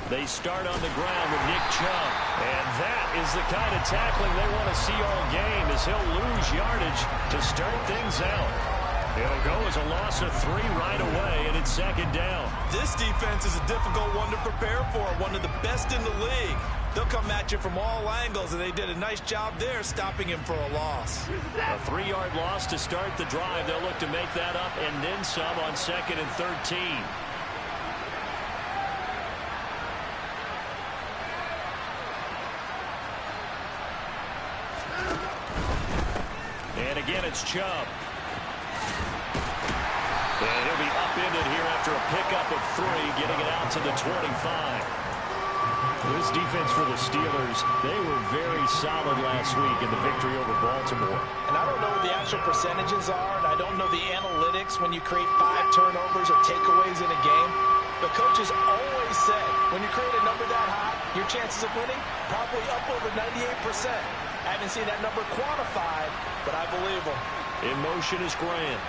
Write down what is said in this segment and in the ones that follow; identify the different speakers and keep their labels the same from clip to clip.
Speaker 1: They start on the ground with Nick Chubb. And that is the kind of tackling they want to see all game, as he'll lose yardage to start things out. It'll go as a loss of 3 right away, and it's second down.
Speaker 2: This defense is a difficult one to prepare for, one of the best in the league. They'll come at you from all angles, and they did a nice job there stopping him for a loss.
Speaker 1: A 3-yard loss to start the drive. They'll look to make that up and then some on 2nd and 13. And again, it's Chubb. And he'll be upended here after a pickup of 3, getting it out to the 25. This defense for the Steelers, they were very solid last week in the victory over Baltimore.
Speaker 3: And I don't know what the actual percentages are, and I don't know the analytics when you create 5 turnovers or takeaways in a game. But coaches always said, when you create a number that high, your chances of winning probably up over 98%. I haven't seen that number quantified, but I believe them.
Speaker 1: In motion is Grant.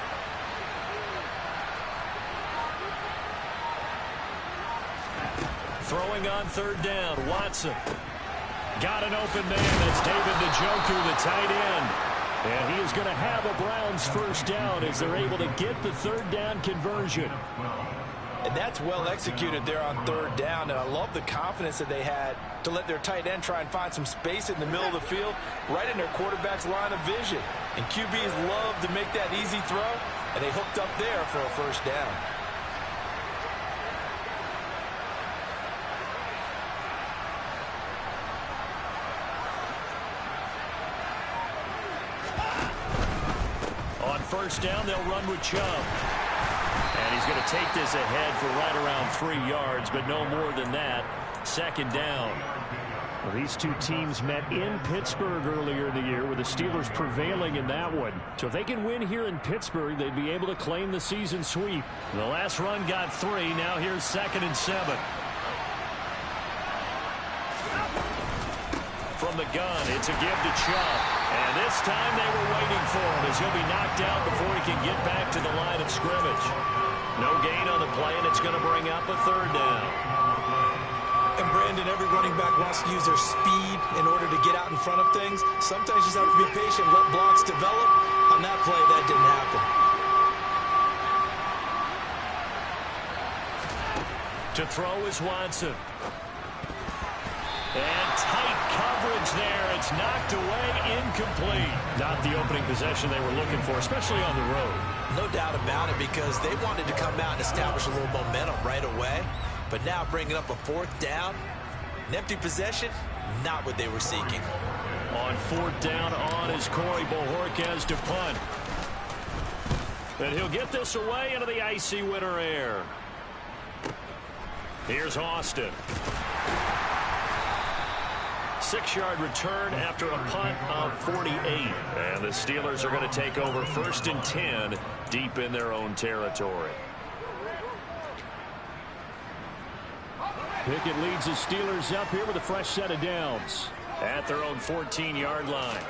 Speaker 1: Throwing on 3rd down, Watson. Got an open man. That's David Njoku, the tight end. And he is going to have a Browns first down as they're able to get the 3rd down conversion.
Speaker 3: And that's well executed there on 3rd down. And I love the confidence that they had to let their tight end try and find some space in the middle of the field, right in their quarterback's line of vision. And QBs love to make that easy throw, and they hooked up there for a first down.
Speaker 1: First down, they'll run with Chubb. And he's going to take this ahead for right around 3 yards, but no more than that. 2nd down. Well, these two teams met in Pittsburgh earlier in the year, with the Steelers prevailing in that one. So if they can win here in Pittsburgh, they'd be able to claim the season sweep. The last run got 3. Now here's 2nd and 7. From the gun, it's a give to Chubb. And this time they were waiting for him, as he'll be knocked out before he can get back to the line of scrimmage. No gain on the play, and it's going to bring up a 3rd down.
Speaker 2: And Brandon, every running back wants to use their speed in order to get out in front of things. Sometimes you just have to be patient, let blocks develop. On that play, that didn't happen.
Speaker 1: To throw is Watson. And tight coverage there. It's knocked away, incomplete. Not the opening possession they were looking for, especially on the road.
Speaker 3: No doubt about it, because they wanted to come out and establish a little momentum right away. But now bringing up a 4th down, an empty possession, not what they were seeking.
Speaker 1: On 4th down, on is Corey Bojorquez to punt. And he'll get this away into the icy winter air. Here's Austin. 6-yard return after a punt of 48. And the Steelers are going to take over 1st and 10 deep in their own territory. Pickett leads the Steelers up here with a fresh set of downs at their own 14-yard line.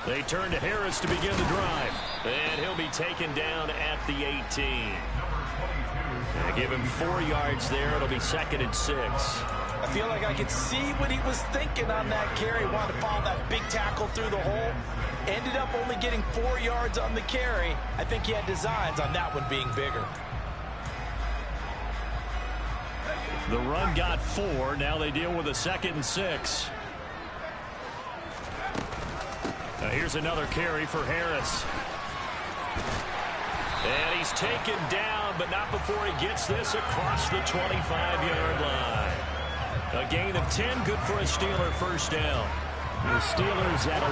Speaker 1: They turn to Harris to begin the drive. And he'll be taken down at the 18. And give him 4 yards there. It'll be 2nd and 6.
Speaker 3: I feel like I could see what he was thinking on that carry. Wanted to follow that big tackle through the hole. Ended up only getting 4 yards on the carry. I think he had designs on that one being bigger.
Speaker 1: The run got 4. Now they deal with a 2nd and 6. Now here's another carry for Harris. And he's taken down, but not before he gets this across the 25-yard line. A gain of 10, good for a Steeler first down. The Steelers at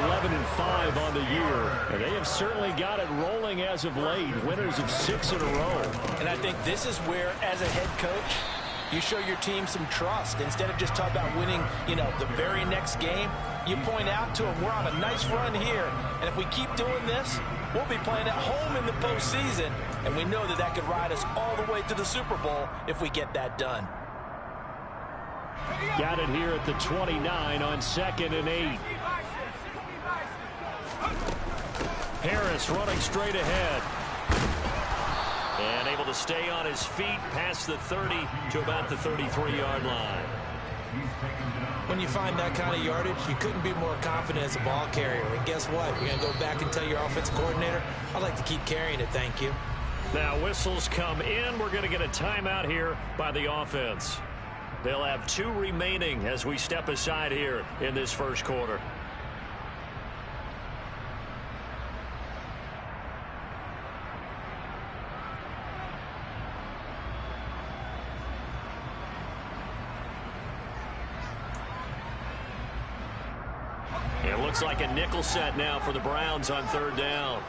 Speaker 1: 11-5 on the year. And they have certainly got it rolling as of late. Winners of 6 in a row.
Speaker 3: And I think this is where, as a head coach, you show your team some trust. Instead of just talking about winning, the very next game, you point out to them, we're on a nice run here. And if we keep doing this, we'll be playing at home in the postseason. And we know that could ride us all the way to the Super Bowl if we get that done.
Speaker 1: Got it here at the 29 on 2nd and 8. Harris running straight ahead. And able to stay on his feet past the 30 to about the 33-yard line.
Speaker 2: When you find that kind of yardage, you couldn't be more confident as a ball carrier. And guess what? You're going to go back and tell your offensive coordinator, I'd like to keep carrying it, thank you.
Speaker 1: Now whistles come in. We're going to get a timeout here by the offense. They'll have 2 remaining as we step aside here in this first quarter. It looks like a nickel set now for the Browns on 3rd down.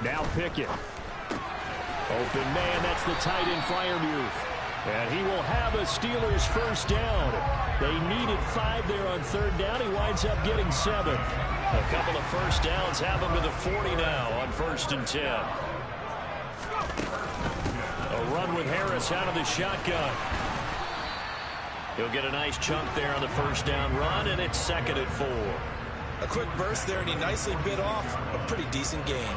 Speaker 1: Now Pickett. Open man, that's the tight end Freiermuth. And he will have a Steelers first down. They needed 5 there on 3rd down. He winds up getting 7. A couple of first downs have him to the 40 now on 1st and 10. A run with Harris out of the shotgun. He'll get a nice chunk there on the first down run, and it's 2nd and 4.
Speaker 2: A quick burst there, and he nicely bit off a pretty decent gain.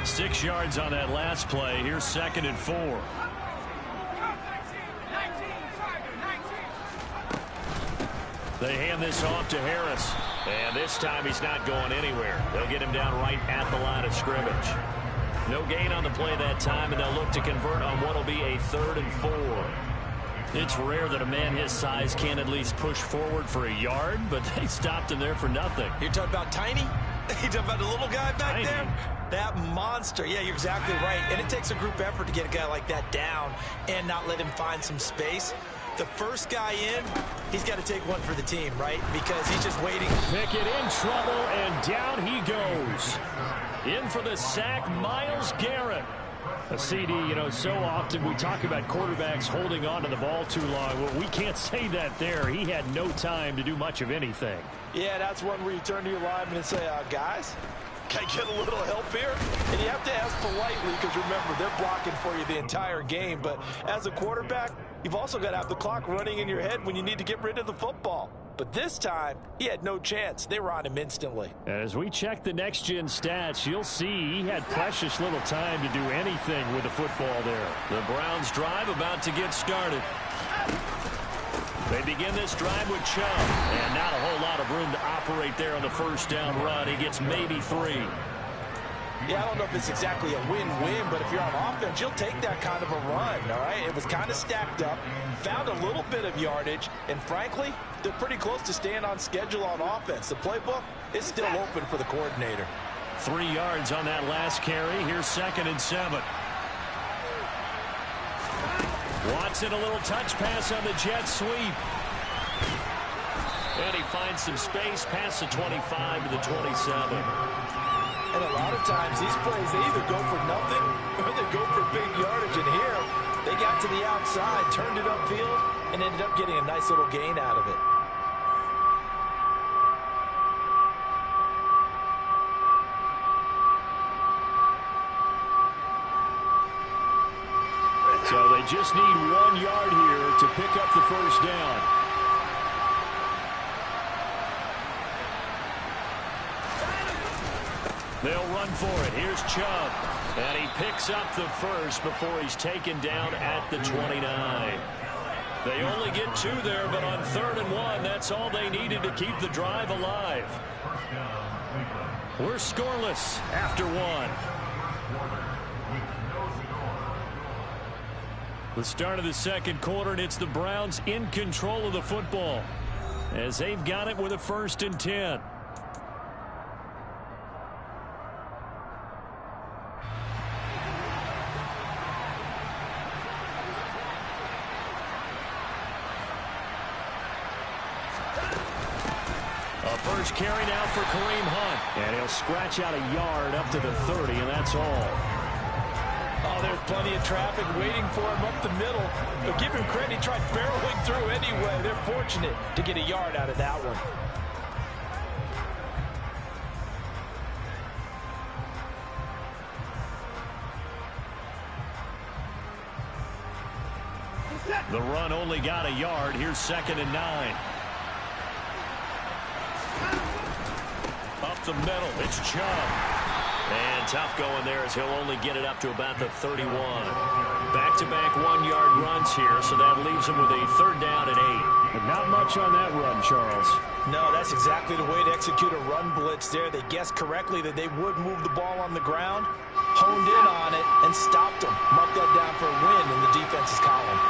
Speaker 1: 6 yards on that last play. Here's 2nd and 4. They hand this off to Harris. And this time he's not going anywhere. They'll get him down right at the line of scrimmage. No gain on the play that time, and they'll look to convert on what will be a 3rd and 4. It's rare that a man his size can't at least push forward for a yard, but they stopped him there for nothing.
Speaker 2: You're talking about Tiny? You're talking about the little guy back there? That monster. Yeah, you're exactly right. And it takes a group effort to get a guy like that down and not let him find some space. The first guy in, he's got to take one for the team, right? Because he's just waiting.
Speaker 1: Pickett in trouble, and down he goes. In for the sack, Myles Garrett. A CD, you know, so often we talk about quarterbacks holding on to the ball too long. Well, we can't say that there. He had no time to do much of anything.
Speaker 3: Yeah, that's one where you turn to your lineman and say, guys, can I get a little help here? And you have to ask politely because, remember, they're blocking for you the entire game. But as a quarterback, you've also got to have the clock running in your head when you need to get rid of the football. But this time, he had no chance. They were on him instantly.
Speaker 1: As we check the next-gen stats, you'll see he had precious little time to do anything with the football there. The Browns drive about to get started. They begin this drive with Chubb, and not a whole lot of room to operate there on the first down run. He gets maybe 3.
Speaker 3: Yeah, I don't know if it's exactly a win-win, but if you're on offense, you'll take that kind of a run, all right? It was kind of stacked up, found a little bit of yardage, and frankly, they're pretty close to staying on schedule on offense. The playbook is still open for the coordinator.
Speaker 1: 3 yards on that last carry. Here's 2nd and 7. Watson, a little touch pass on the jet sweep. And he finds some space past the 25 to the 27.
Speaker 3: And a lot of times, these plays, they either go for nothing or they go for big yardage. And here, they got to the outside, turned it upfield, and ended up getting a nice little gain out of it.
Speaker 1: So they just need 1 yard here to pick up the first down. They'll run for it. Here's Chubb. And he picks up the first before he's taken down at the 29. They only get 2 there, but on 3rd and 1, that's all they needed to keep the drive alive. We're scoreless after 1. The start of the second quarter, and it's the Browns in control of the football as they've got it with a 1st and 10. First carry now for Kareem Hunt. And he'll scratch out a yard up to the 30, and that's all.
Speaker 3: Oh, there's plenty of traffic waiting for him up the middle. But give him credit, he tried barreling through anyway. They're fortunate to get a yard out of that one.
Speaker 1: The run only got a yard. Here's 2nd and 9. the middle. It's Chubb. And tough going there as he'll only get it up to about the 31. Back-to-back one-yard runs here, so that leaves him with a 3rd down and 8.
Speaker 4: But not much on that run, Charles.
Speaker 3: No, that's exactly the way to execute a run blitz there. They guessed correctly that they would move the ball on the ground, honed in on it, and stopped them. Mark that down for a win in the defense's column.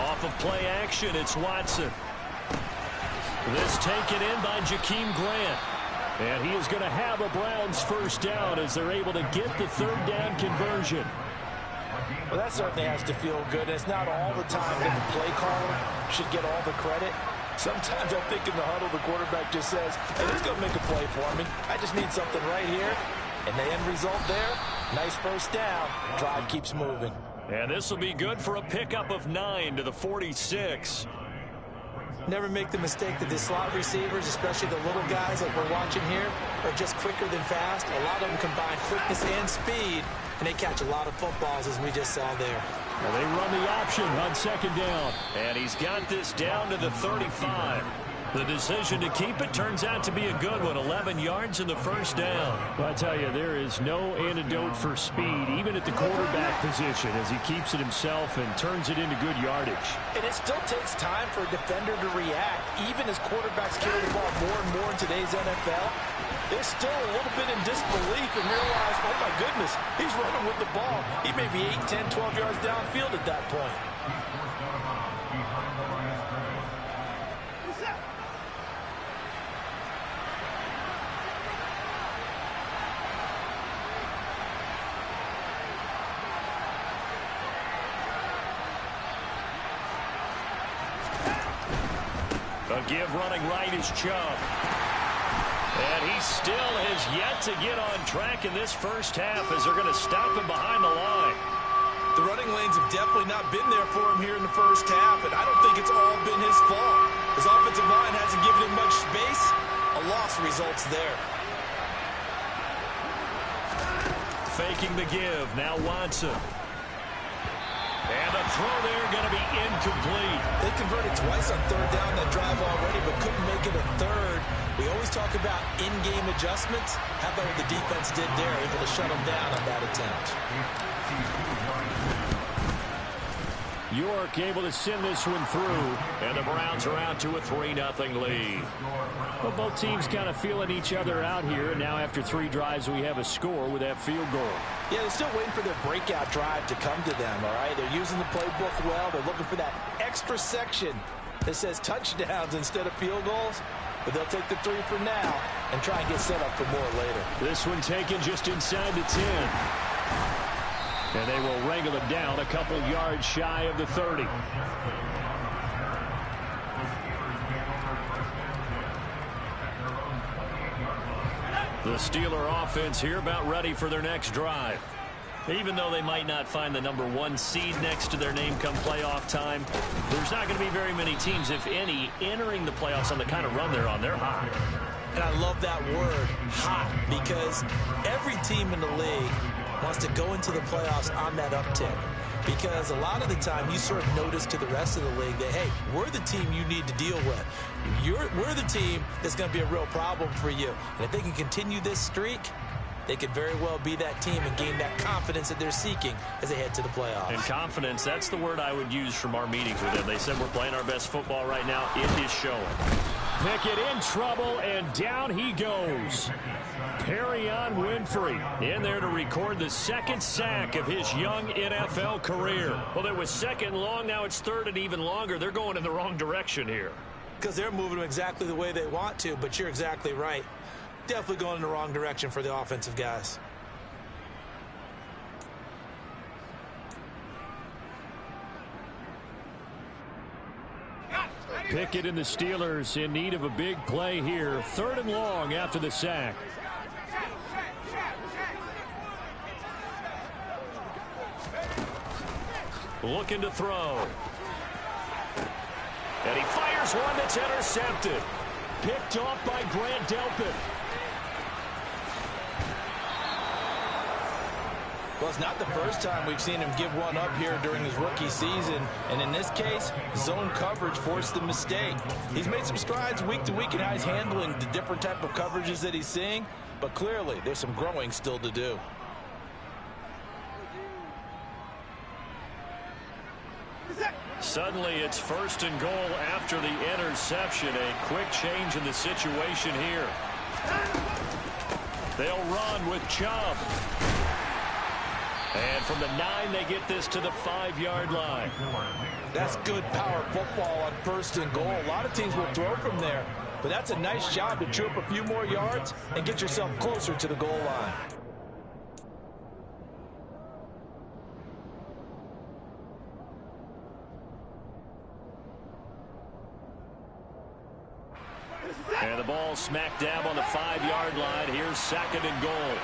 Speaker 1: Off of play action, it's Watson. This taken in by Jakeem Grant. And he is going to have a Browns 1st down as they're able to get the 3rd down conversion.
Speaker 3: Well, that certainly has to feel good. It's not all the time that the play caller should get all the credit. Sometimes I think in the huddle, the quarterback just says, hey, let's go make a play for me. I just need something right here. And the end result there, nice 1st down. Drive keeps moving.
Speaker 1: And this will be good for a pickup of 9 to the 46.
Speaker 2: Never make the mistake that the slot receivers, especially the little guys like we're watching here, are just quicker than fast. A lot of them combine quickness and speed, and they catch a lot of footballs, as we just saw there.
Speaker 1: Well, they run the option on 2nd down. And he's got this down to the 35. The decision to keep it turns out to be a good one. 11 yards in the 1st down.
Speaker 4: Well, I tell you, there is no antidote for speed, even at the quarterback position, as he keeps it himself and turns it into good yardage.
Speaker 3: And it still takes time for a defender to react. Even as quarterbacks carry the ball more and more in today's NFL, they're still a little bit in disbelief and realize, oh my goodness, he's running with the ball. He may be 8, 10, 12 yards downfield at that point.
Speaker 1: A give running right is Chubb. And he still has yet to get on track in this 1st half as they're going to stop him behind the line.
Speaker 2: The running lanes have definitely not been there for him here in the 1st half, and I don't think it's all been his fault. His offensive line hasn't given him much space. A loss results there.
Speaker 1: Faking the give. Now Watson. And the throw there going to be incomplete.
Speaker 2: They converted twice on 3rd down that drive already, but couldn't make it a 3rd. We always talk about in-game adjustments. How about what the defense did there, able to shut them down on that attempt.
Speaker 1: York able to send this one through, and the Browns are out to a 3-0 lead.
Speaker 4: Well, both teams kind of feeling each other out here, and now after 3 drives, we have a score with that field goal.
Speaker 3: Yeah, they're still waiting for their breakout drive to come to them, all right? They're using the playbook well. They're looking for that extra section that says touchdowns instead of field goals. But they'll take the 3 for now and try and get set up for more later.
Speaker 1: This one taken just inside the 10. And they will wrangle it down a couple yards shy of the 30. The Steeler offense here about ready for their next drive. Even though they might not find the #1 seed next to their name come playoff time, there's not going to be very many teams, if any, entering the playoffs on the kind of run they're on. They're hot.
Speaker 2: And I love that word, hot, because every team in the league wants to go into the playoffs on that uptick. Because a lot of the time you sort of notice to the rest of the league that, hey, we're the team you need to deal with. We're the team that's going to be a real problem for you. And if they can continue this streak, they could very well be that team and gain that confidence that they're seeking as they head to the playoffs.
Speaker 1: And confidence, that's the word I would use from our meetings with them. They said we're playing our best football right now. It is showing.
Speaker 4: Pickett in trouble, and down he goes. Perrion Winfrey in there to record the 2nd sack of his young NFL career.
Speaker 1: Well, it was 2nd long. Now it's 3rd and even longer. They're going in the wrong direction here.
Speaker 2: Because they're moving them exactly the way they want to, but you're exactly right. Definitely going in the wrong direction for the offensive guys.
Speaker 4: Pickett and the Steelers in need of a big play here. 3rd and long after the sack.
Speaker 1: Looking to throw. And he fires one that's intercepted.
Speaker 4: Picked off by Grant Delpit.
Speaker 3: Well, it's not the first time we've seen him give one up here during his rookie season. And in this case, zone coverage forced the mistake. He's made some strides week to week in how he's handling the different type of coverages that he's seeing. But clearly, there's some growing still to do.
Speaker 1: Suddenly, it's 1st and goal after the interception. A quick change in the situation here. They'll run with Chubb. And from the 9, they get this to the 5-yard line.
Speaker 3: That's good power football on 1st and goal. A lot of teams will throw from there. But that's a nice job to chew up a few more yards and get yourself closer to the goal line.
Speaker 1: And the ball smack dab on the 5-yard line. Here's 2nd and goal.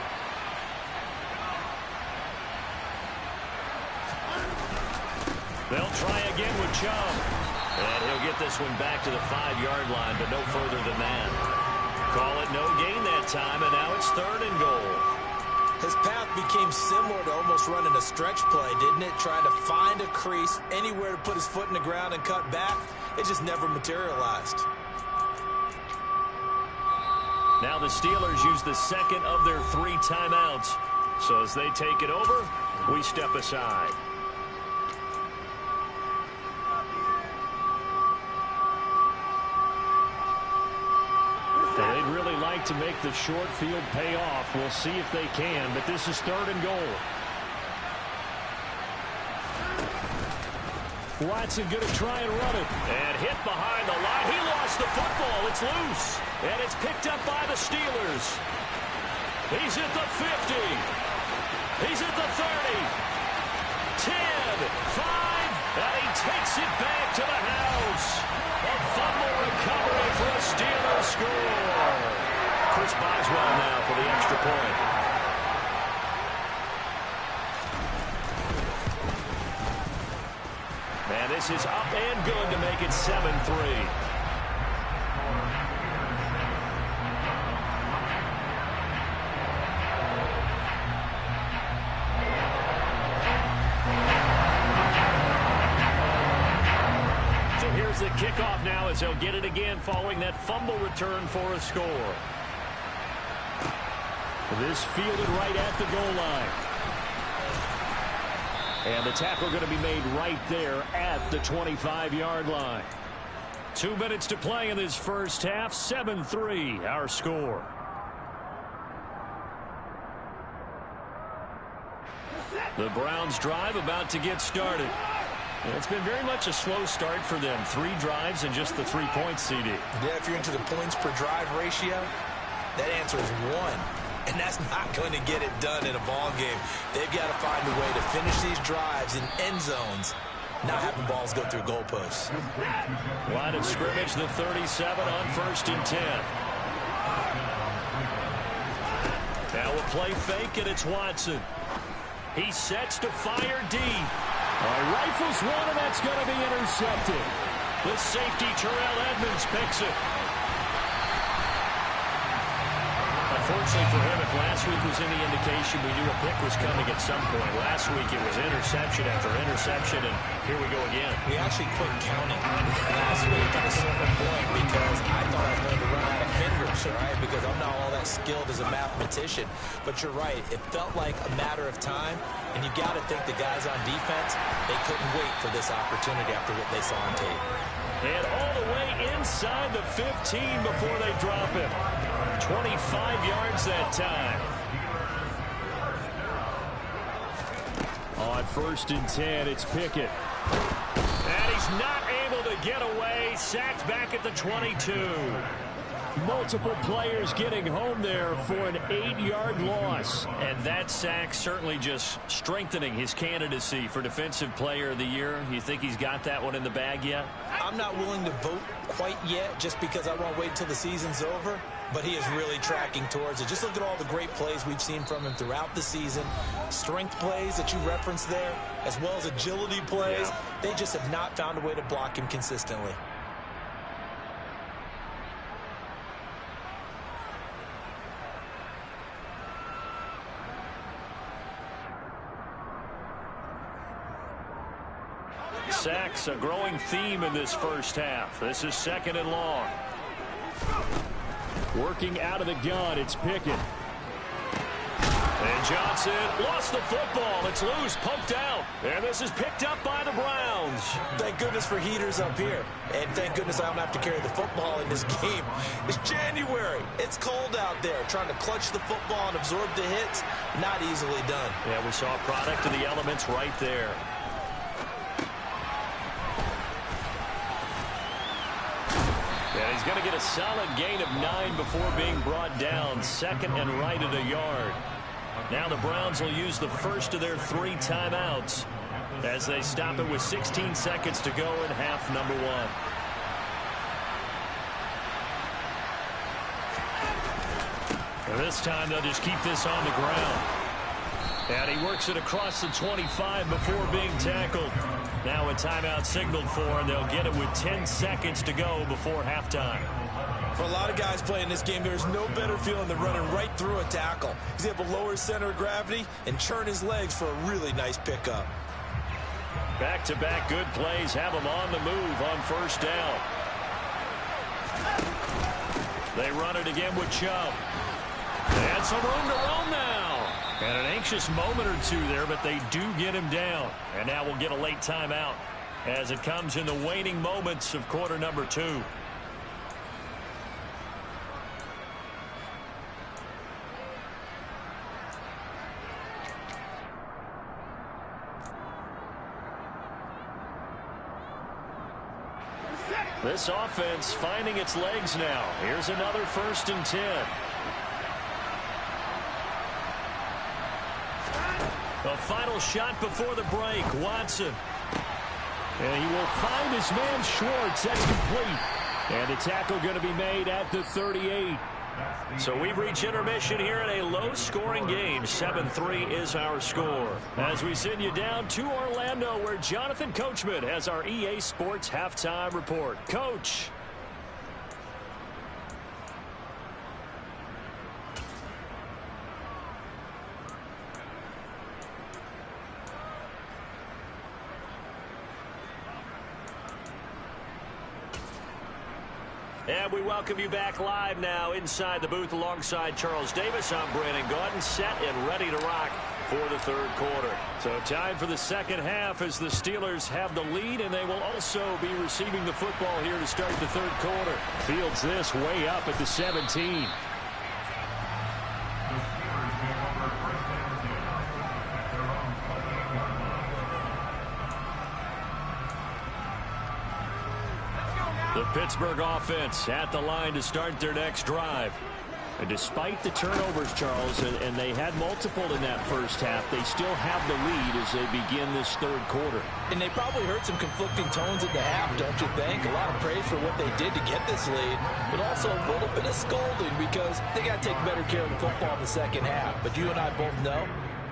Speaker 1: They'll try again with Chubb. And he'll get this one back to the 5-yard line, but no further than that. Call it no gain that time, and now it's 3rd and goal.
Speaker 2: His path became similar to almost running a stretch play, didn't it? Trying to find a crease, anywhere to put his foot in the ground and cut back. It just never materialized.
Speaker 1: Now the Steelers use the 2nd of their 3 timeouts. So as they take it over, we step aside. They'd really like to make the short field pay off. We'll see if they can, but this is 3rd and goal. Watson going to try and run it. And hit behind the line. He lost the football. It's loose. And it's picked up by the Steelers. He's at the 50. He's at the 30. 10, 5, and he takes it back to the house. A fumble recovery for a Steelers score. Chris Boswell now for the extra point. And this is up and good to make it 7-3. The kickoff now as they'll get it again following that fumble return for a score. This fielded right at the goal line. And the tackle going to be made right there at the 25-yard line. 2 minutes to play in this first half. 7-3 our score. The Browns drive about to get started. It's been very much a slow start for them. 3 drives and just the 3 points, CD.
Speaker 2: Yeah, if you're into the points per drive ratio, that answer is 1. And that's not going to get it done in a ball game. They've got to find a way to finish these drives in end zones, not having balls go through goalposts.
Speaker 1: Line of scrimmage, the 37 on 1st and 10. Now a play fake, and it's Watson. He sets to fire deep. Rifles one, and that's going to be intercepted. The safety, Terrell Edmonds, picks it. Unfortunately for him, if last week was any indication, we knew a pick was coming at some point. Last week it was interception after interception, and here we go again.
Speaker 2: We actually quit counting last week at a certain point because I thought I was going to run out of fingers, all right, because I'm not all that skilled as a mathematician. But you're right. It felt like a matter of time, and you got to think the guys on defense, they couldn't wait for this opportunity after what they saw on tape.
Speaker 1: And all the way inside the 15 before they drop him. 25 yards that time. On 1st and 10, it's Pickett. And he's not able to get away. Sacked back at the 22. Multiple players getting home there for an 8-yard loss. And that sack certainly just strengthening his candidacy for Defensive Player of the Year. You think he's got that one in the bag yet?
Speaker 2: I'm not willing to vote quite yet just because I won't wait until the season's over. But he is really tracking towards it. Just look at all the great plays we've seen from him throughout the season. Strength plays that you referenced there, as well as agility plays. Yeah. They just have not found a way to block him consistently.
Speaker 1: Sacks, a growing theme in this first half. This is 2nd and long.
Speaker 4: Working out of the gun, it's Pickett.
Speaker 1: And Johnson lost the football. It's loose, poked out. And this is picked up by the Browns.
Speaker 2: Thank goodness for heaters up here. And thank goodness I don't have to carry the football in this game. It's January. It's cold out there. Trying to clutch the football and absorb the hits, not easily done.
Speaker 1: Yeah, we saw a product of the elements right there. And he's going to get a solid gain of 9 before being brought down. 2nd and right at a yard. Now the Browns will use the first of their 3 timeouts as they stop it with 16 seconds to go in half number 1. And this time they'll just keep this on the ground. And he works it across the 25 before being tackled. Now a timeout signaled for, and they'll get it with 10 seconds to go before halftime.
Speaker 2: For a lot of guys playing this game, there's no better feeling than running right through a tackle. He's able to lower his center of gravity and churn his legs for a really nice pickup.
Speaker 1: Back-to-back good plays have him on the move on first down. They run it again with Chubb. And some room to roam now. And an anxious moment or two there, but they do get him down. And now we'll get a late timeout as it comes in the waning moments of quarter number 2. This offense finding its legs now. Here's another 1st and 10. A final shot before the break. Watson. And he will find his man Schwartz. That's complete. And a tackle going to be made at the 38. So we've reached intermission here in a low-scoring game. 7-3 is our score. As we send you down to Orlando, where Jonathan Coachman has our EA Sports Halftime Report. Coach. And we welcome you back live now inside the booth alongside Charles Davis. I'm Brandon Gaudin, set and ready to rock for the 3rd quarter. So time for the 2nd half as the Steelers have the lead, and they will also be receiving the football here to start the 3rd quarter. Fields this way up at the 17. The Pittsburgh offense at the line to start their next drive. And despite the turnovers, Charles, and they had multiple in that first half, they still have the lead as they begin this 3rd quarter.
Speaker 3: And they probably heard some conflicting tones at the half, don't you think? A lot of praise for what they did to get this lead, but also a little bit of scolding because they got to take better care of the football in the 2nd half. But you and I both know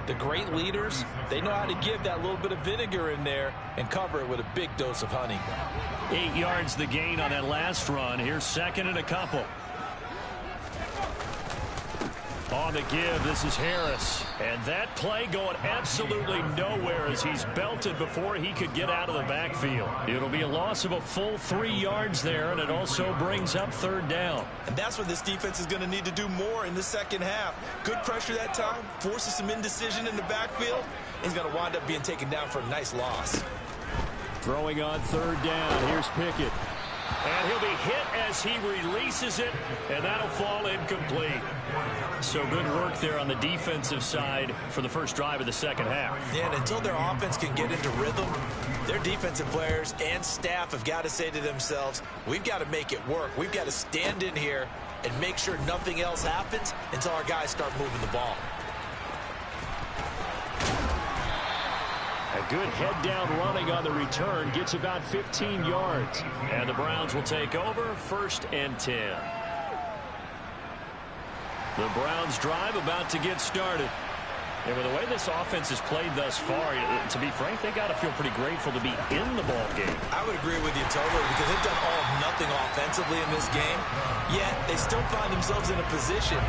Speaker 3: the great leaders, they know how to give that little bit of vinegar in there and cover it with a big dose of honey.
Speaker 1: 8 yards the gain on that last run. Here's 2nd and a couple. On the give, this is Harris. And that play going absolutely nowhere as he's belted before he could get out of the backfield. It'll be a loss of a full 3 yards there, and it also brings up 3rd down.
Speaker 2: And that's what this defense is going to need to do more in the 2nd half. Good pressure that time, forces some indecision in the backfield. He's going to wind up being taken down for a nice loss.
Speaker 1: Throwing on 3rd down, here's Pickett. And he'll be hit as he releases it, and that'll fall incomplete. So good work there on the defensive side for the first drive of the 2nd half.
Speaker 2: Yeah, and until their offense can get into rhythm, their defensive players and staff have got to say to themselves, we've got to make it work. We've got to stand in here and make sure nothing else happens until our guys start moving the ball.
Speaker 1: A good head-down running on the return gets about 15 yards. And the Browns will take over 1st and 10. The Browns drive about to get started. And with the way this offense has played thus far, to be frank, they got to feel pretty grateful to be in the ball game.
Speaker 2: I would agree with you totally because they've done all of nothing offensively in this game. Yet they still find themselves in a position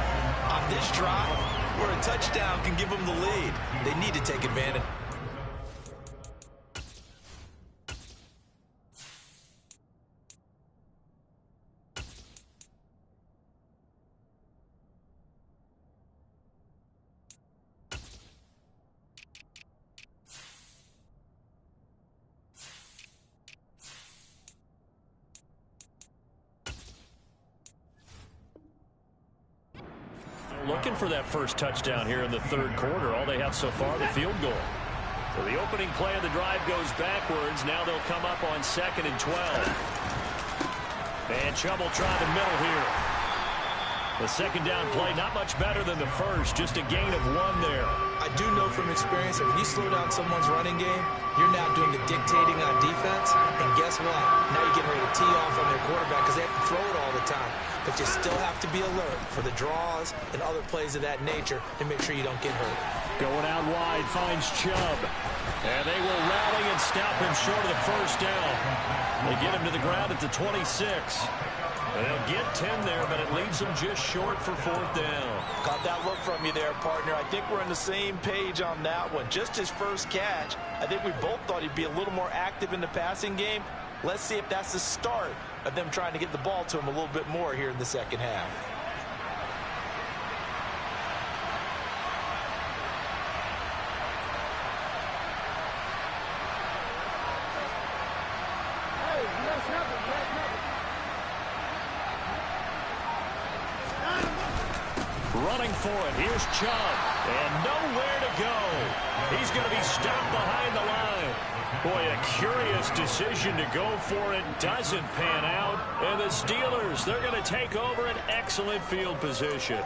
Speaker 2: on this drive where a touchdown can give them the lead. They need to take advantage.
Speaker 1: looking for that first touchdown here in the third quarter. All they have so far, the field goal. So the opening play of the drive goes backwards. Now they'll come up on 2nd and 12. And Chubb will try the middle here. The second down play, not much better than the first, just a gain of 1 there.
Speaker 2: I do know from experience that when you slow down someone's running game, you're now doing the dictating on defense. And guess what? Now you're getting ready to tee off on their quarterback because they have to throw it all the time. But you still have to be alert for the draws and other plays of that nature to make sure you don't get hurt.
Speaker 1: Going out wide, finds Chubb. And they will rally and stop him short of the first down. They get him to the ground at the 26. And they'll get 10 there, but it leaves them just short for 4th down.
Speaker 3: Got that look from you there, partner. I think we're on the same page on that one. Just his first catch. I think we both thought he'd be a little more active in the passing game. Let's see if that's the start of them trying to get the ball to him a little bit more here in the second half.
Speaker 1: Running for it. Here's Chubb. And nowhere to go. He's going to be stopped behind the line. Boy, a curious decision to go for it. Doesn't pan out. And the Steelers, they're going to take over an excellent field position.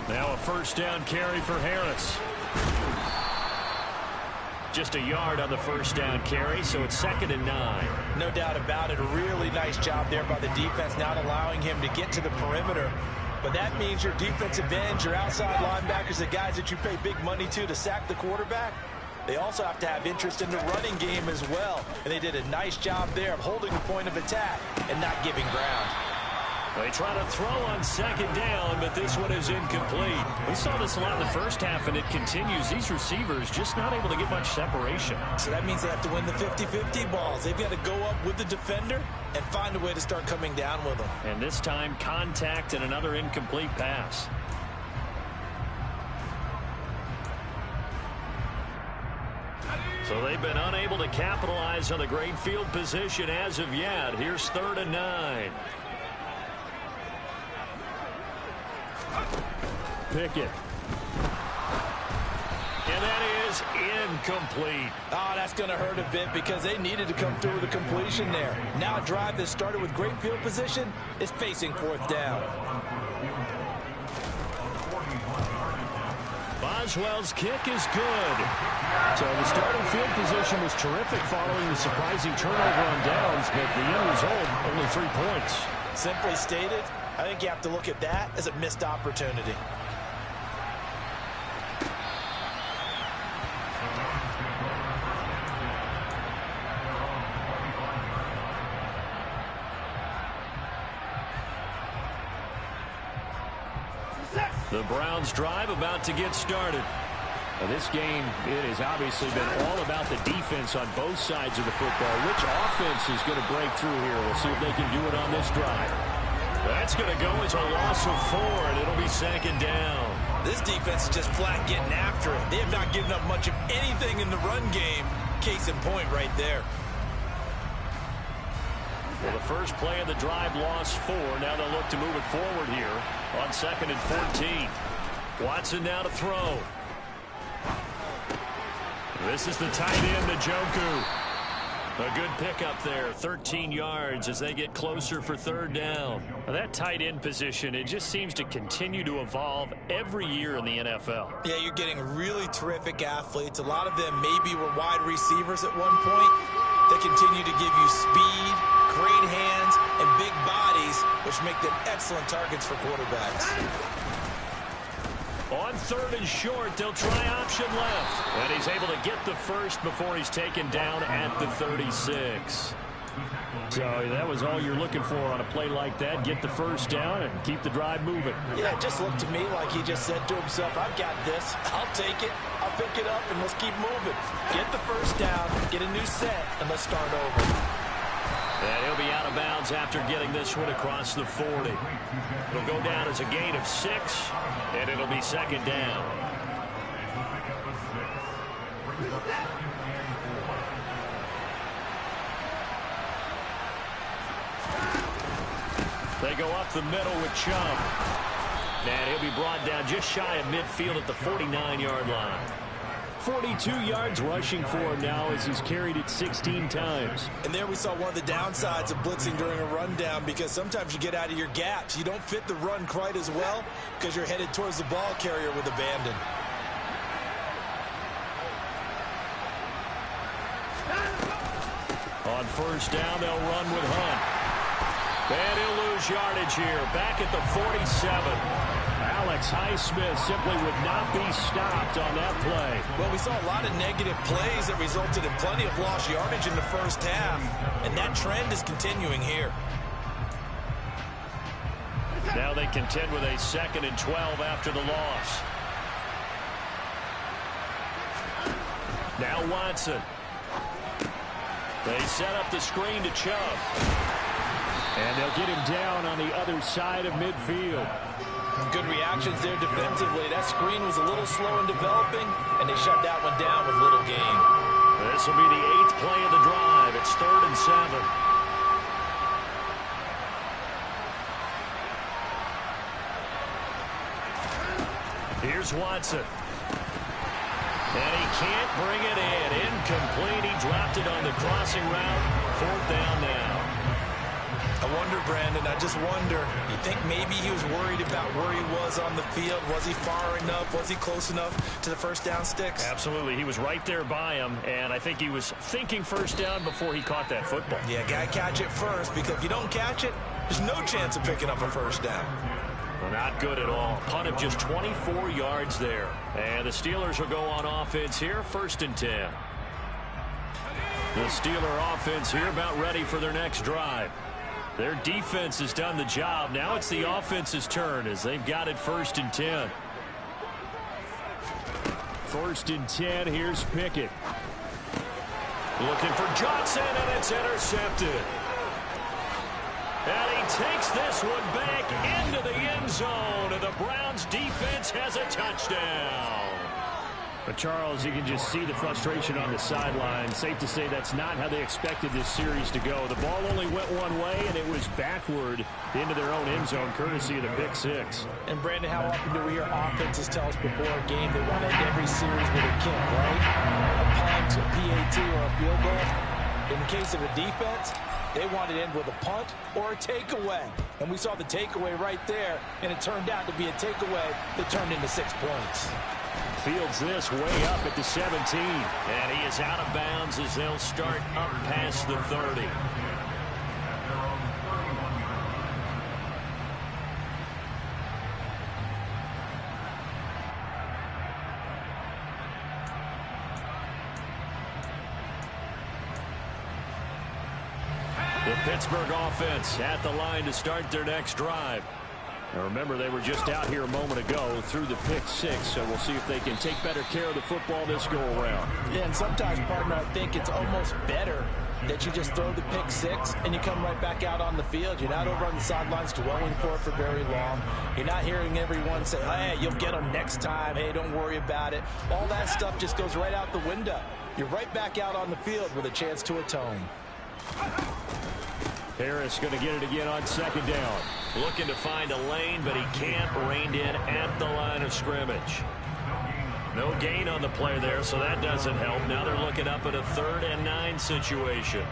Speaker 1: Now a first down carry for Harris. Just a yard on the first down carry, so it's 2nd and 9.
Speaker 3: No doubt about it. A really nice job there by the defense, not allowing him to get to the perimeter. But that means your defensive ends, your outside linebackers, the guys that you pay big money to sack the quarterback, they also have to have interest in the running game as well. And they did a nice job there of holding the point of attack and not giving ground.
Speaker 1: They try to throw on 2nd down, but this one is incomplete. We saw this a lot in the first half, and it continues. These receivers just not able to get much separation.
Speaker 2: So that means they have to win the 50-50 balls. They've got to go up with the defender and find a way to start coming down with them.
Speaker 1: And this time, contact and another incomplete pass. So they've been unable to capitalize on the great field position as of yet. Here's 3rd and 9. Pickett. And that is incomplete.
Speaker 3: Oh, that's going to hurt a bit because they needed to come through with a completion there. Now a drive that started with great field position is facing 4th down.
Speaker 1: Boswell's kick is good. So the starting field position was terrific following the surprising turnover on downs, but the end result, only 3 points.
Speaker 3: Simply stated, I think you have to look at that as a missed opportunity.
Speaker 1: The Browns drive about to get started. Now this game, it has obviously been all about the defense on both sides of the football. Which offense is going to break through here? We'll see if they can do it on this drive. That's going to go as a loss of 4, and it'll be 2nd down.
Speaker 2: This defense is just flat getting after it. They have not given up much of anything in the run game. Case in point right there.
Speaker 1: Well, the first play of the drive lost 4. Now they'll look to move it forward here on 2nd and 14. Watson now to throw. This is the tight end, Njoku. A good pickup there, 13 yards as they get closer for 3rd down. Now that tight end position, it just seems to continue to evolve every year in the NFL.
Speaker 2: Yeah, you're getting really terrific athletes. A lot of them maybe were wide receivers at one point. They continue to give you speed, great hands, and big bodies, which make them excellent targets for quarterbacks.
Speaker 1: On 3rd and short, they'll try option left. And he's able to get the first before he's taken down at the 36. So that was all you're looking for on a play like that. Get the first down and keep the drive moving.
Speaker 3: Yeah, it just looked to me like he just said to himself, I've got this. I'll take it. I'll pick it up, and let's keep moving. Get the first down, get a new set, and let's start over.
Speaker 1: And he'll be out of bounds after getting this one across the 40. It'll go down as a gain of 6, and it'll be 2nd down. They go up the middle with Chubb. And he'll be brought down just shy of midfield at the 49-yard line.
Speaker 4: 42 yards rushing for him now as he's carried it 16 times.
Speaker 2: And there we saw one of the downsides of blitzing during a rundown, because sometimes you get out of your gaps. You don't fit the run quite as well because you're headed towards the ball carrier with abandon.
Speaker 1: On first down, they'll run with Hunt. And he'll lose yardage here, back at the 47.
Speaker 4: Alex Highsmith simply would not be stopped on that play.
Speaker 2: Well, we saw a lot of negative plays that resulted in plenty of lost yardage in the first half, and that trend is continuing here.
Speaker 1: Now they contend with a 2nd and 12 after the loss. Now Watson. They set up the screen to Chubb.
Speaker 4: And they'll get him down on the other side of midfield.
Speaker 3: Good reactions there defensively. That screen was a little slow in developing, and they shut that one down with little gain.
Speaker 1: This will be the 8th play of the drive. It's 3rd and 7. Here's Watson. And he can't bring it in. Incomplete. He dropped it on the crossing route. 4th down now.
Speaker 2: I wonder, Brandon, I just wonder, you think maybe he was worried about where he was on the field? Was he far enough? Was he close enough to the first down sticks?
Speaker 1: Absolutely. He was right there by him, and I think he was thinking first down before he caught that football.
Speaker 2: Yeah, got to catch it first, because if you don't catch it, there's no chance of picking up a first down.
Speaker 1: Well, not good at all. Punt of just 24 yards there. And the Steelers will go on offense here, 1st and 10. The Steeler offense here about ready for their next drive. Their defense has done the job. Now it's the offense's turn as they've got it 1st and 10. 1st and 10. Here's Pickett. Looking for Johnson, and it's intercepted. And he takes this one back into the end zone, and the Browns defense has a touchdown.
Speaker 4: But Charles, you can just see the frustration on the sideline. Safe to say that's not how they expected this series to go. The ball only went one way, and it was backward into their own end zone, courtesy of the pick 6.
Speaker 3: And, Brandon, how often do we hear offenses tell us before a game they want to end every series with a kick, right? A punt, a PAT, or a field goal. In the case of the defense, they want to end with a punt or a takeaway. And we saw the takeaway right there, and it turned out to be a takeaway that turned into 6 points.
Speaker 1: Fields this way up at the 17. And he is out of bounds as they'll start up past the 30. The Pittsburgh offense at the line to start their next drive. Now remember, they were just out here a moment ago through the pick 6, so we'll see if they can take better care of the football this go-around.
Speaker 3: Yeah, and sometimes, partner, I think it's almost better that you just throw the pick 6 and you come right back out on the field. You're not over on the sidelines dwelling for it for very long. You're not hearing everyone say, hey, you'll get them next time. Hey, don't worry about it. All that stuff just goes right out the window. You're right back out on the field with a chance to atone.
Speaker 1: Harris going to get it again on 2nd down. Looking to find a lane, but he can't. Reined in at the line of scrimmage. No gain on the play there, so that doesn't help. Now they're looking up at a 3rd and 9 situation.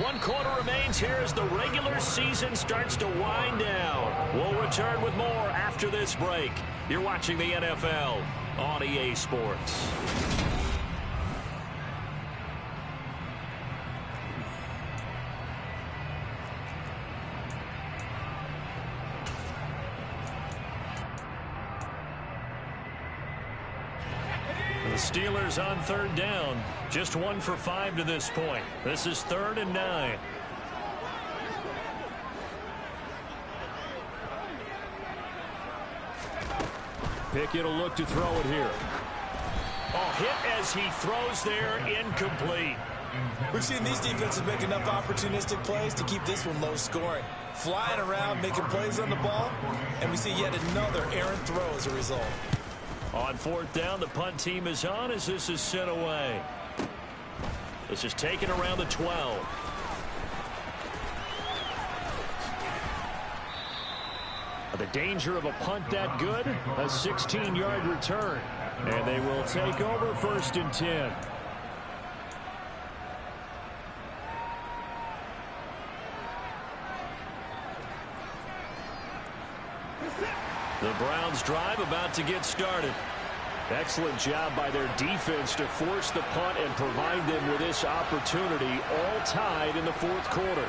Speaker 1: One quarter remains here as the regular season starts to wind down. We'll return with more after this break. You're watching the NFL on EA Sports. The Steelers on 3rd down. Just 1 for 5 to this point. This is 3rd and 9. Pickett will look to throw it here. Oh, hit as he throws there, incomplete.
Speaker 2: We've seen these defenses make enough opportunistic plays to keep this one low scoring. Flying around, making plays on the ball, and we see yet another errant throw as a result.
Speaker 1: On fourth down, the punt team is on as this is sent away. This is taken around the 12. The danger of a punt that good, a 16-yard return. And they will take over 1st and 10. The Browns drive about to get started. Excellent job by their defense to force the punt and provide them with this opportunity, all tied in the 4th quarter.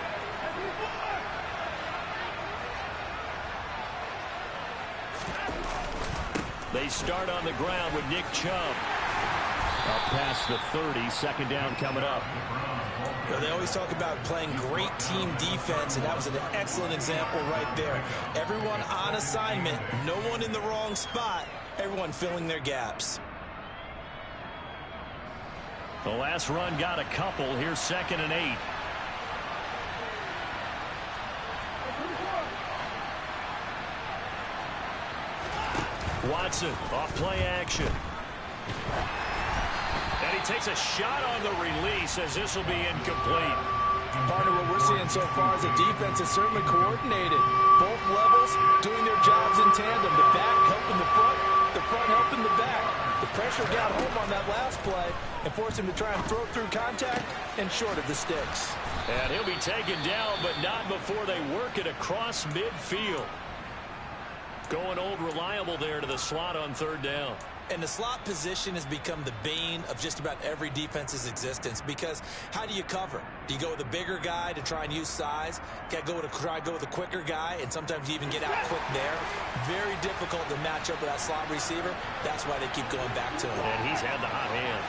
Speaker 1: They start on the ground with Nick Chubb. Up past the 30, 2nd down coming up.
Speaker 2: You know, they always talk about playing great team defense, and that was an excellent example right there. Everyone on assignment, no one in the wrong spot, everyone filling their gaps.
Speaker 1: The last run got a couple. Here's 2nd and 8. Watson off play action. And he takes a shot on the release as this will be incomplete.
Speaker 3: Partner, what we're seeing so far is a defense is certainly coordinated. Both levels doing their jobs in tandem. The back helping the front helping the back. The pressure got home on that last play and forced him to try and throw through contact and short of the sticks.
Speaker 1: And he'll be taken down, but not before they work it across midfield. Going old reliable there to the slot on 3rd down.
Speaker 2: And the slot position has become the bane of just about every defense's existence, because how do you cover? Do you go with a bigger guy to try and use size? Got to try to go with a quicker guy, and sometimes you even get out quick there. Very difficult to match up with that slot receiver. That's why they keep going back to him.
Speaker 1: And he's had the hot hand.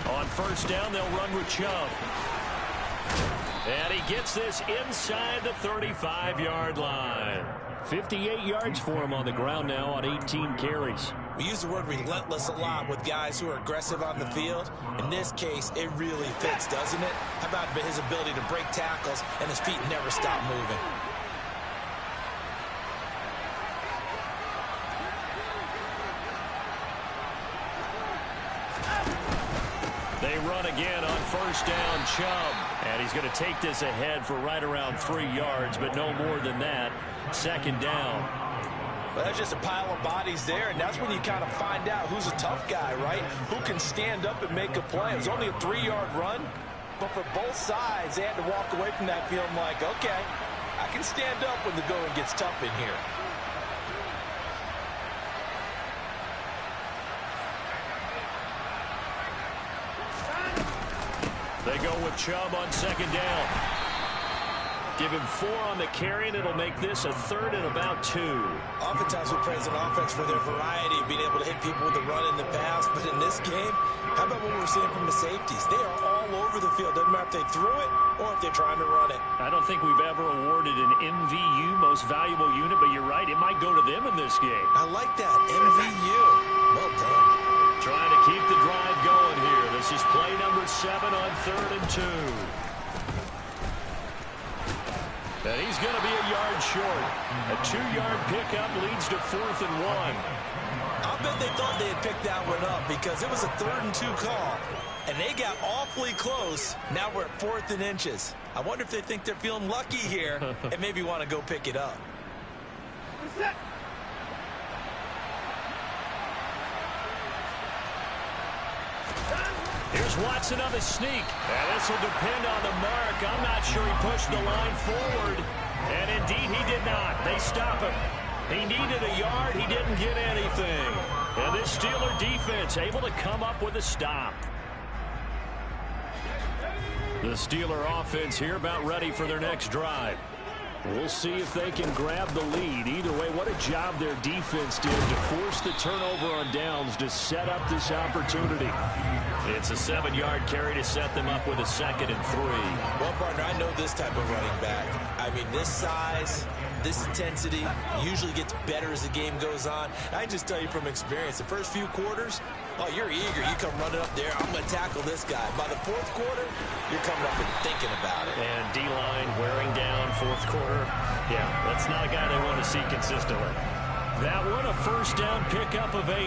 Speaker 1: On 1st down, they'll run with Chubb. And he gets this inside the 35-yard line. 58 yards for him on the ground now on 18 carries.
Speaker 2: We use the word relentless a lot with guys who are aggressive on the field. In this case, it really fits, doesn't it? How about his ability to break tackles and his feet never stop moving?
Speaker 1: They run again on 1st down, Chubb. And he's going to take this ahead for right around 3 yards, but no more than that. 2nd down.
Speaker 3: Well, that's just a pile of bodies there, and that's when you kind of find out who's a tough guy, right? Who can stand up and make a play. It was only a 3-yard run, but for both sides, they had to walk away from that feeling like, okay, I can stand up when the going gets tough in here.
Speaker 1: They go with Chubb on 2nd down. Give him 4 on the carry, and it'll make this a 3rd and about 2.
Speaker 2: Oftentimes we praise an offense for their variety of being able to hit people with the run in the pass, but in this game, how about what we're seeing from the safeties? They are all over the field. Doesn't matter if they threw it or if they're trying to run it.
Speaker 1: I don't think we've ever awarded an MVU, most valuable unit, but you're right, it might go to them in this game.
Speaker 2: I like that, MVU. Well done.
Speaker 1: Trying to keep the drive going here. This is play number 7 on 3rd and 2. And he's going to be a yard short. A 2-yard pickup leads to 4th and 1.
Speaker 2: I'll bet they thought they had picked that one up because it was a 3rd and 2 call. And they got awfully close. Now we're at 4th and inches. I wonder if they think they're feeling lucky here and maybe want to go pick it up.
Speaker 1: Here's Watson on the sneak. And this will depend on the mark. I'm not sure he pushed the line forward. And indeed, he did not. They stop him. He needed a yard. He didn't get anything. And this Steeler defense able to come up with a stop. The Steeler offense here about ready for their next drive. We'll see if they can grab the lead. Either way, what a job their defense did to force the turnover on downs to set up this opportunity. It's a 7-yard carry to set them up with a 2nd and 3.
Speaker 2: Well, partner, I know this type of running back. I mean, this size, this intensity usually gets better as the game goes on. I just tell you from experience, the first few quarters, Oh, you're eager. You come running up there. I'm going to tackle this guy. By the fourth quarter, you're coming up and thinking about it.
Speaker 1: And D-line wearing down fourth quarter. Yeah, that's not a guy they want to see consistently. That one, a first down pickup of 8.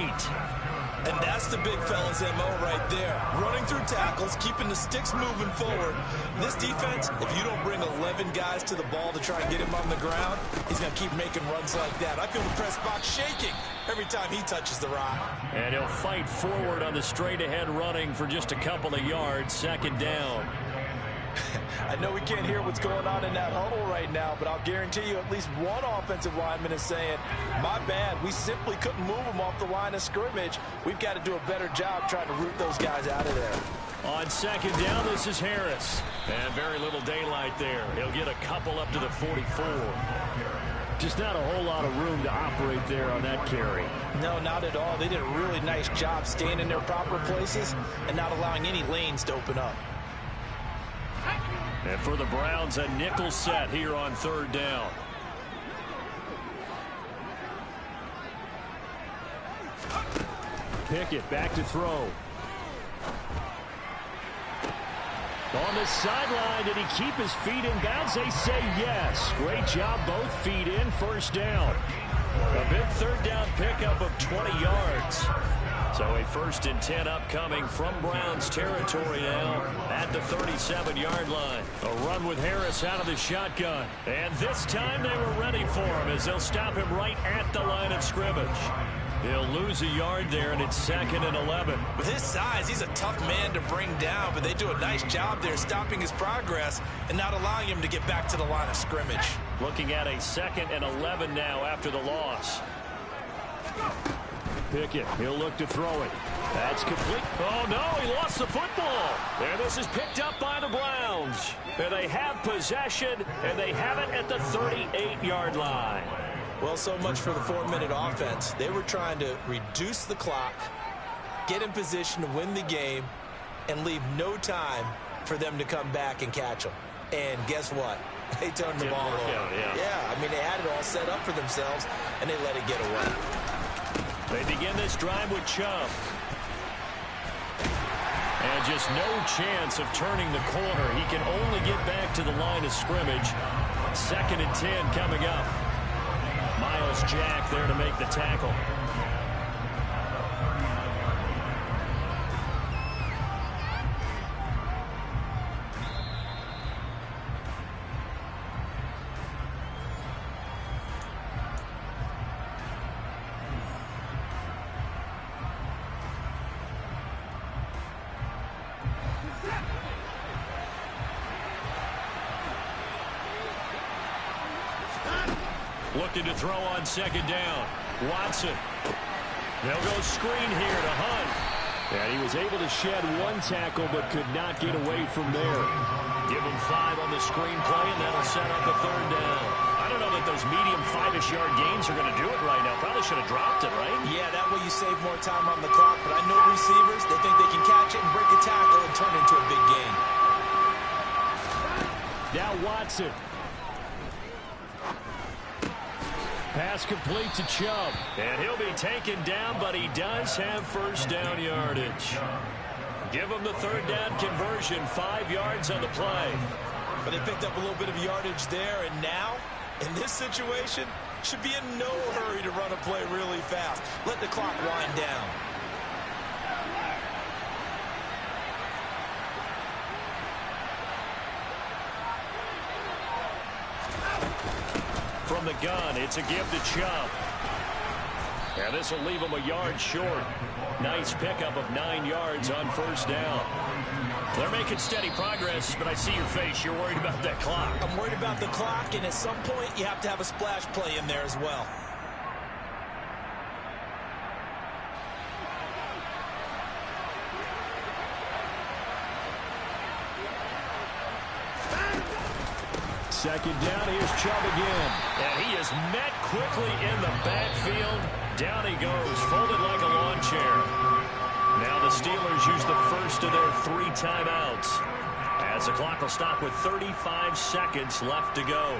Speaker 2: And that's the big fella's MO right there. Running through tackles, keeping the sticks moving forward. This defense, if you don't bring 11 guys to the ball to try and get him on the ground, he's going to keep making runs like that. I feel the press box shaking every time he touches the rock.
Speaker 1: And he'll fight forward on the straight-ahead running for just a couple of yards, second down.
Speaker 3: I know we can't hear what's going on in that huddle right now, but I'll guarantee you at least one offensive lineman is saying, my bad, we simply couldn't move them off the line of scrimmage. We've got to do a better job trying to root those guys out of there.
Speaker 1: On second down, this is Harris. And very little daylight there. He'll get a couple up to the 44. Just not a whole lot of room to operate there on that carry.
Speaker 3: No, not at all. They did a really nice job staying in their proper places and not allowing any lanes to open up.
Speaker 1: And for the Browns, a nickel set here on third down. Pickett back to throw. On the sideline, did he keep his feet in bounds? They say yes. Great job, both feet in, first down. A big third down pickup of 20 yards. So a 1st and 10 upcoming from Browns territory now at the 37-yard line. A run with Harris out of the shotgun. And this time they were ready for him as they'll stop him right at the line of scrimmage. He'll lose a yard there, and it's 2nd and 11.
Speaker 2: With his size, he's a tough man to bring down, but they do a nice job there stopping his progress and not allowing him to get back to the line of scrimmage.
Speaker 1: Looking at a 2nd and 11 now after the loss. Pickett, he'll look to throw it. That's complete. Oh, no, he lost the football. And this is picked up by the Browns. And they have possession, and they have it at the 38-yard line.
Speaker 2: Well, so much for the 4-minute offense. They were trying to reduce the clock, get in position to win the game, and leave no time for them to come back and catch them. And guess what? They turned the ball over. Yeah, I mean, they had it all set up for themselves, and they let it get away.
Speaker 1: They begin this drive with Chubb. And just no chance of turning the corner. He can only get back to the line of scrimmage. 2nd and 10 coming up. Myles Jack there to make the tackle. Looking to throw on 2nd down. Watson. They'll go screen here to Hunt. And he was able to shed one tackle but could not get away from there. Give him 5 on the screen play, and that'll set up a 3rd down. I don't know that those medium 5-ish yard gains are going to do it right now. Probably should have dropped it, right?
Speaker 2: Yeah, that way you save more time on the clock. But I know receivers, they think they can catch it and break a tackle and turn it into a big gain.
Speaker 1: Now Watson. Pass complete to Chubb. And he'll be taken down, but he does have first down yardage. Give him the 3rd down conversion, 5 yards on the play.
Speaker 2: But they picked up a little bit of yardage there, and now, in this situation, should be in no hurry to run a play really fast. Let the clock wind down.
Speaker 1: From the gun, it's a give to Chubb. And this will leave him a yard short. Nice pickup of 9 yards on first down. They're making steady progress, but I see your face. You're worried about that clock.
Speaker 2: I'm worried about the clock, and at some point, you have to have a splash play in there as well.
Speaker 1: Second down, here's Chubb again. And he is met quickly in the backfield. Down he goes, folded like a lawn chair. Now the Steelers use the first of their 3 timeouts, as the clock will stop with 35 seconds left to go.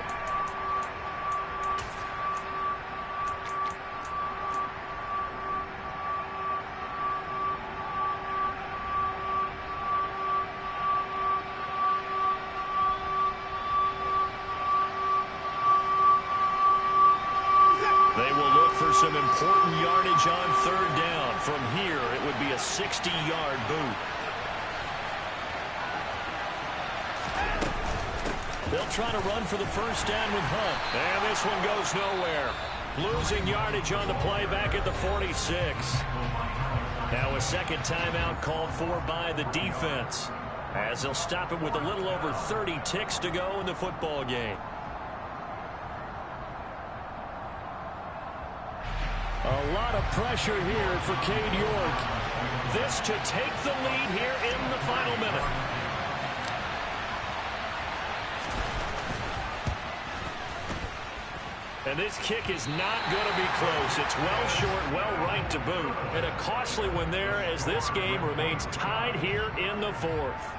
Speaker 1: some important yardage on third down. From here, it would be a 60-yard boot. They'll try to run for the first down with Hunt. And this one goes nowhere. Losing yardage on the play back at the 46. Now a second timeout called for by the defense, as they'll stop it with a little over 30 ticks to go in the football game. A lot of pressure here for Cade York. This to take the lead here in the final minute. And this kick is not going to be close. It's well short, well right to boot. And a costly one there as this game remains tied here in the fourth.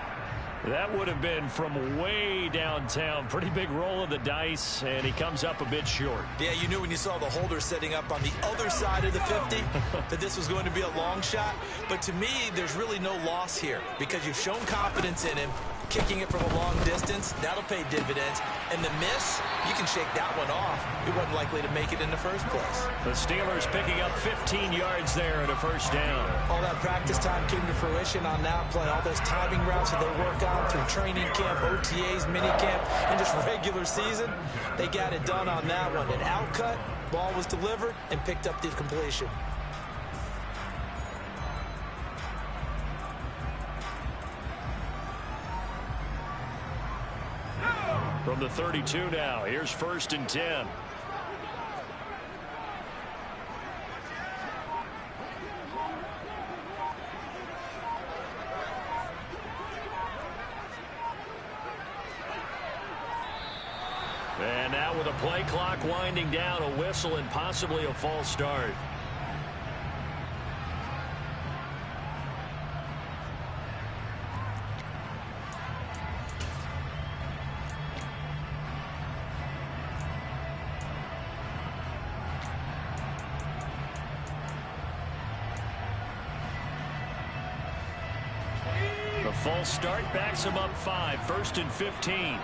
Speaker 1: That would have been from way downtown. Pretty big roll of the dice, and he comes up a bit short.
Speaker 2: Yeah, you knew when you saw the holder setting up on the other side of the 50 that this was going to be a long shot. But to me, there's really no loss here because you've shown confidence in him. Kicking it from a long distance, that'll pay dividends. And the miss, you can shake that one off. It wasn't likely to make it in the first place.
Speaker 1: The Steelers picking up 15 yards there and a first down.
Speaker 2: All that practice time came to fruition on that play. All those timing routes that they work on through training camp, OTAs, minicamp, and just regular season, they got it done on that one. An outcut, ball was delivered, and picked up the completion.
Speaker 1: From the 32 now, here's 1st and 10. And now with a play clock winding down, a whistle and possibly a false start. The false start backs him up 5, 1st and 15.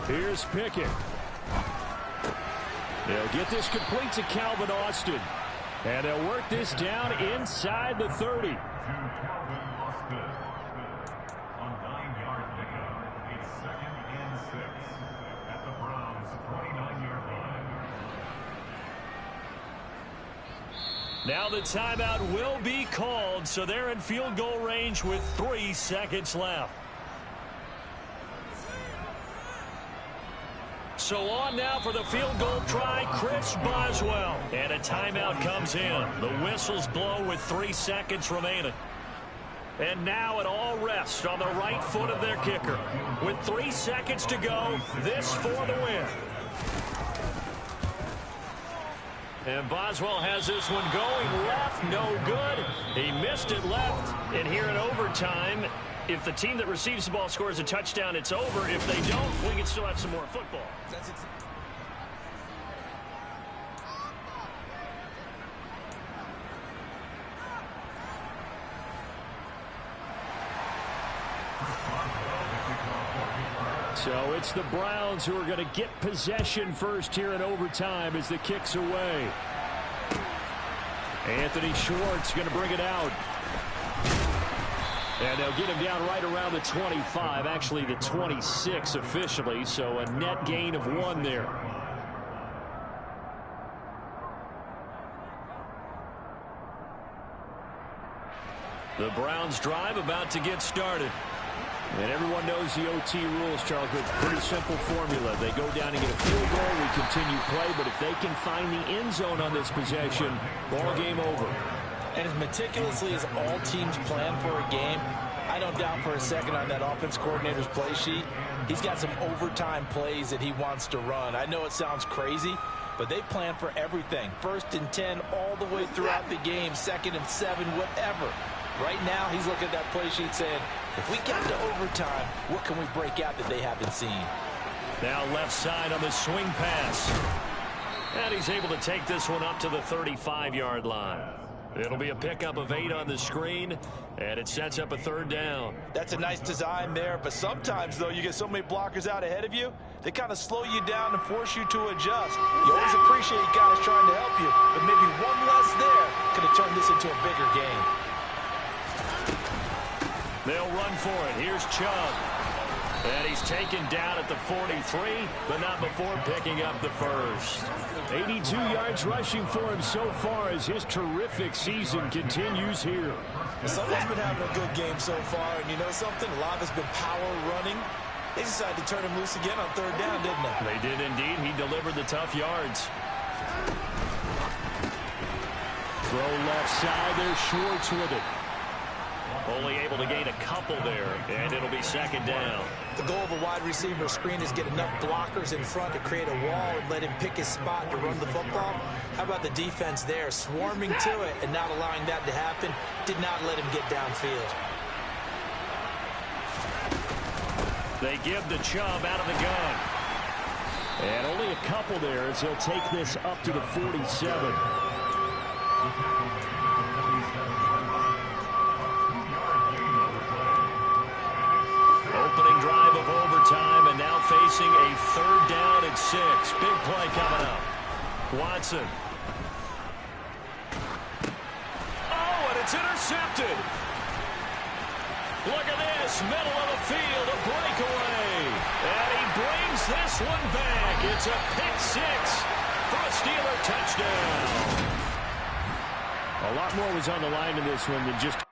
Speaker 4: Here's Pickett. They'll get this complete to Calvin Austin. And they'll work this down inside the 30.
Speaker 1: Now the timeout will be called, so they're in field goal range with 3 seconds left. So on now for the field goal try, Chris Boswell. And a timeout comes in. The whistles blow with 3 seconds remaining. And now it all rests on the right foot of their kicker. With 3 seconds to go, this for the win. And Boswell has this one going left, no good. He missed it left. And here in overtime, if the team that receives the ball scores a touchdown, it's over. If they don't, we can still have some more football.
Speaker 2: That's it.
Speaker 4: So it's the Browns who are going to get possession first here in overtime as the kick's away. Anthony Schwartz going to bring it out. And they'll get him down right around the 25, actually the 26 officially, so a net gain of 1 there.
Speaker 1: The Browns drive about to get started.
Speaker 4: And everyone knows the OT rules, Charles, but pretty simple formula. They go down and get a field goal, we continue play, but if they can find the end zone on this possession, ball game over.
Speaker 3: And as meticulously as all teams plan for a game, I don't doubt for a second on that offense coordinator's play sheet, he's got some overtime plays that he wants to run. I know it sounds crazy, but they plan for everything. 1st and 10 all the way throughout the game, 2nd and 7, whatever. Right now, he's looking at that play sheet saying, if we get to overtime, what can we break out that they haven't seen?
Speaker 1: Now left side on the swing pass. And he's able to take this one up to the 35-yard line. It'll be a pickup of 8 on the screen, and it sets up a 3rd down.
Speaker 3: That's a nice design there, but sometimes, though, you get so many blockers out ahead of you, they kind of slow you down and force you to adjust. You always appreciate guys trying to help you, but maybe one less there could have turned this into a bigger game.
Speaker 1: They'll run for it. Here's Chubb. And he's taken down at the 43, but not before picking up the first.
Speaker 4: 82 yards rushing for him so far as his terrific season continues here.
Speaker 3: Someone's been having a good game so far, and you know something? A lot has been power running. They decided to turn him loose again on 3rd down, didn't they?
Speaker 1: They did indeed. He delivered the tough yards.
Speaker 4: Throw left side. There's Schwartz with it.
Speaker 1: Only able to gain a couple there, and it'll be 2nd down.
Speaker 3: The goal of a wide receiver screen is get enough blockers in front to create a wall and let him pick his spot to run the football. How about the defense there, swarming to it and not allowing that to happen? Did not let him get downfield.
Speaker 1: They give the Chubb out of the gun.
Speaker 4: And only a couple there as he'll take this up to the 47.
Speaker 1: Opening drive of overtime, and now facing a 3rd down and 6. Big play coming up. Watson. Oh, and it's intercepted. Look at this, middle of the field, a breakaway. And he brings this one back. It's a pick 6 for a Steeler touchdown.
Speaker 4: A lot more was on the line in this one than just